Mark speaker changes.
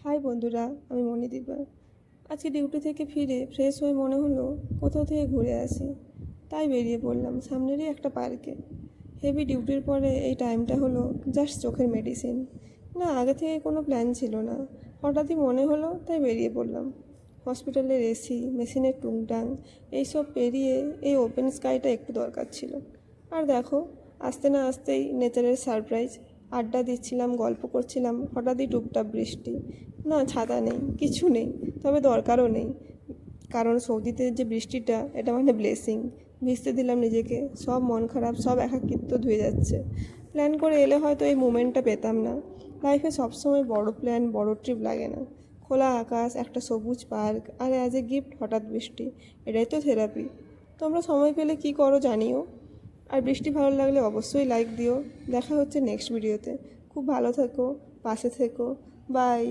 Speaker 1: High বন্ধুরা, আমি মণিদীপা। আজকে ডিউটি থেকে ফিরে ফ্রেশ হয়ে মনে হলো কোথাও থেকে ঘুরে আসি। তাই বেরিয়ে পড়লাম সামনেরই একটা পার্কে। হেভি ডিউটির পরে এই টাইমটা হলো জাস্ট চোখের মেডিসিন। না, আগে থেকে কোনো প্ল্যান ছিল না, হঠাৎই মনে হলো তাই বেরিয়ে পড়লাম। হসপিটালের এসি, মেশিনের টুংটাং এইসব পেরিয়ে এই ওপেন স্কাইটা একটু দরকার ছিল। আর দেখো, আসতে না আসতেই নেচারের সারপ্রাইজ। আড্ডা দিচ্ছিলাম, গল্প করছিলাম, হঠাৎই টুপটাপ বৃষ্টি। না, ছাতা নেই, কিছু নেই, তবে দরকারও নেই। কারণ সৌদিতে যে বৃষ্টিটা, এটা মানে ব্লেসিং। ভিজতে দিলাম নিজেকে, সব মন খারাপ, সব একাকিত্ব ধুয়ে যাচ্ছে। প্ল্যান করে এলে হয়তো এই মোমেন্টটা পেতাম না। লাইফে সবসময় বড় প্ল্যান, বড় ট্রিপ লাগে না। খোলা আকাশ, একটা সবুজ পার্ক, আর অ্যাজ এ গিফট হঠাৎ বৃষ্টি, এটাই তো থেরাপি। তোমরা সময় পেলে কি করো জানিও। আর বৃষ্টি ভালো লাগলে অবশ্যই লাইক দিও। দেখা হচ্ছে নেক্সট ভিডিওতে। খুব ভালো থেকো, পাশে থেকো। বাই।